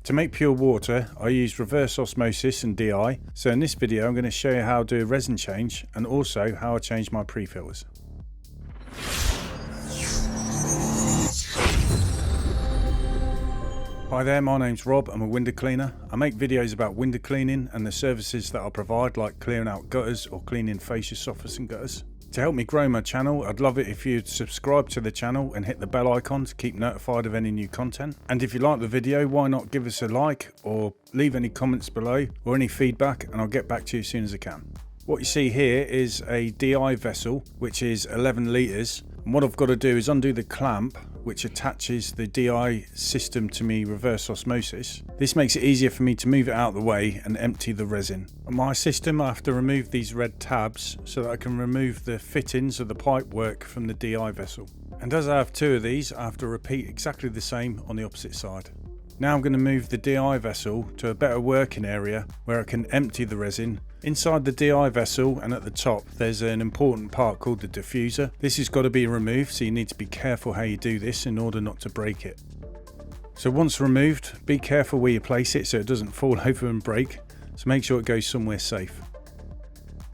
To make pure water, I use reverse osmosis and DI. So in this video, I'm going to show you how to do a resin change and also how I change my pre-filters. Hi there, my name's Rob. I'm a window cleaner. I make videos about window cleaning and the services that I provide, like clearing out gutters or cleaning fascia soffits and gutters. To help me grow my channel, I'd love it if you'd subscribe to the channel and hit the bell icon to keep notified of any new content. And if you like the video, why not give us a like or leave any comments below or any feedback, and I'll get back to you as soon as I can. What you see here is a DI vessel, which is 11 litres. And what I've got to do is undo the clamp which attaches the DI system to me reverse osmosis. This makes it easier for me to move it out of the way and empty the resin. On my system, I have to remove these red tabs so that I can remove the fittings of the pipe work from the DI vessel. And as I have two of these, I have to repeat exactly the same on the opposite side. Now I'm going to move the DI vessel to a better working area where I can empty the resin. Inside the DI vessel and at the top there's an important part called the diffuser. This has got to be removed, so you need to be careful how you do this in order not to break it. So once removed, be careful where you place it so it doesn't fall over and break. So make sure it goes somewhere safe.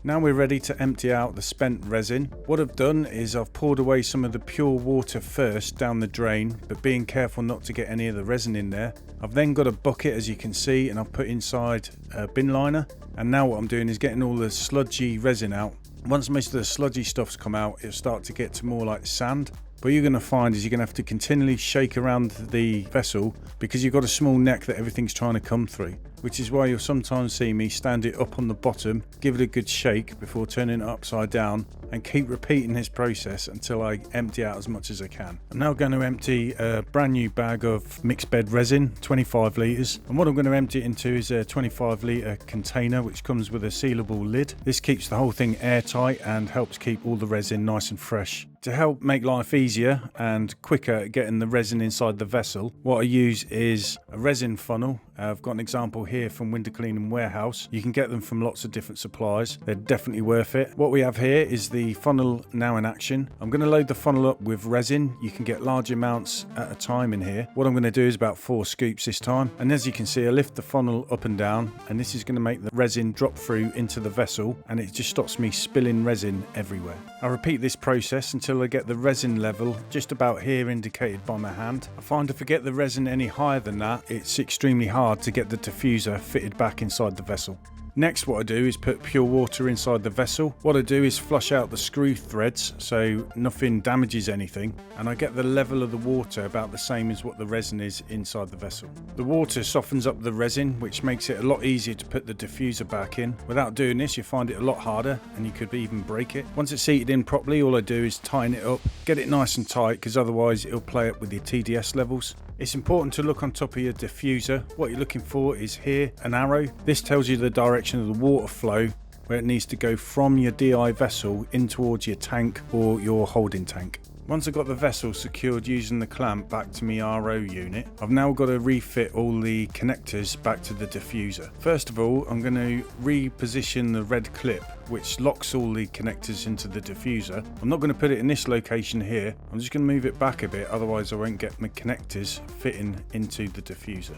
Now we're ready to empty out the spent resin. What I've done is I've poured away some of the pure water first down the drain, but being careful not to get any of the resin in there. I've then got a bucket, as you can see, and I've put inside a bin liner. And now what I'm doing is getting all the sludgy resin out. Once most of the sludgy stuff's come out, it'll start to get to more like sand. What you're going to find is you're going to have to continually shake around the vessel because you've got a small neck that everything's trying to come through, which is why you'll sometimes see me stand it up on the bottom, give it a good shake before turning it upside down, and keep repeating this process until I empty out as much as I can. I'm now going to empty a brand new bag of mixed bed resin, 25 litres, and what I'm going to empty it into is a 25 litre container which comes with a sealable lid. This keeps the whole thing airtight and helps keep all the resin nice and fresh. To help make life easier and quicker at getting the resin inside the vessel, what I use is a resin funnel. I've got an example here from Window Cleaning Warehouse. You can get them from lots of different suppliers. They're definitely worth it. What we have here is the funnel now in action. I'm going to load the funnel up with resin. You can get large amounts at a time in here. What I'm going to do is about 4 scoops this time. And as you can see, I lift the funnel up and down, and this is going to make the resin drop through into the vessel, and it just stops me spilling resin everywhere. I repeat this process until I get the resin level just about here indicated by my hand. I find if I get the resin any higher than that, it's extremely hard to get the diffuser fitted back inside the vessel. Next, what I do is put pure water inside the vessel. What I do is flush out the screw threads so nothing damages anything, and I get the level of the water about the same as what the resin is inside the vessel. The water softens up the resin, which makes it a lot easier to put the diffuser back in. Without doing this, you find it a lot harder and you could even break it. Once it's seated in properly, all I do is tighten it up, get it nice and tight, because otherwise it'll play up with your TDS levels. It's important to look on top of your diffuser. What you're looking for is here, an arrow. This tells you the direction of the water flow, where it needs to go from your DI vessel in towards your tank or your holding tank. Once I've got the vessel secured using the clamp back to my RO unit, I've now got to refit all the connectors back to the diffuser. First of all, I'm going to reposition the red clip which locks all the connectors into the diffuser. I'm not going to put it in this location here. I'm just going to move it back a bit, otherwise I won't get my connectors fitting into the diffuser.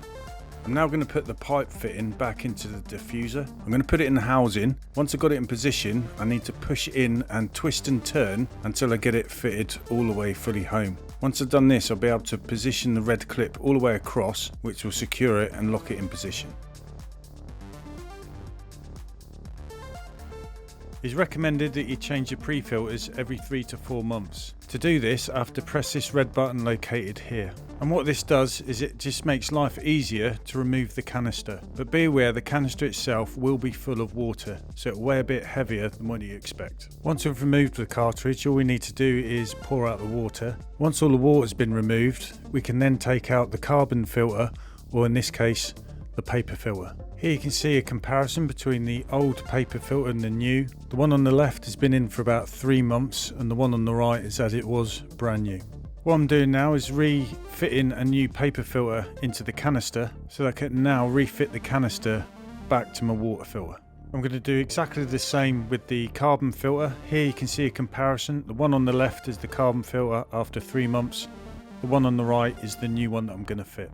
I'm now going to put the pipe fitting back into the diffuser. I'm going to put it in the housing. Once I've got it in position, I need to push in and twist and turn until I get it fitted all the way fully home. Once I've done this, I'll be able to position the red clip all the way across, which will secure it and lock it in position. It's recommended that you change your pre-filters every 3 to 4 months. To do this, I have to press this red button located here. And what this does is it just makes life easier to remove the canister. But be aware the canister itself will be full of water, so it will weigh a bit heavier than what you expect. Once we've removed the cartridge, all we need to do is pour out the water. Once all the water's been removed, we can then take out the carbon filter, or in this case, the paper filter. Here you can see a comparison between the old paper filter and the new. The one on the left has been in for about 3 months, and the one on the right is as it was brand new. What I'm doing now is refitting a new paper filter into the canister so that I can now refit the canister back to my water filter. I'm going to do exactly the same with the carbon filter. Here you can see a comparison. The one on the left is the carbon filter after 3 months. The one on the right is the new one that I'm going to fit.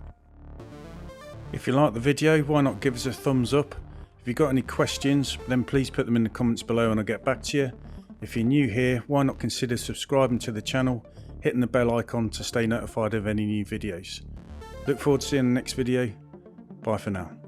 If you like the video, why not give us a thumbs up? If you've got any questions, then please put them in the comments below and I'll get back to you. If you're new here, why not consider subscribing to the channel, hitting the bell icon to stay notified of any new videos. Look forward to seeing the next video. Bye for now.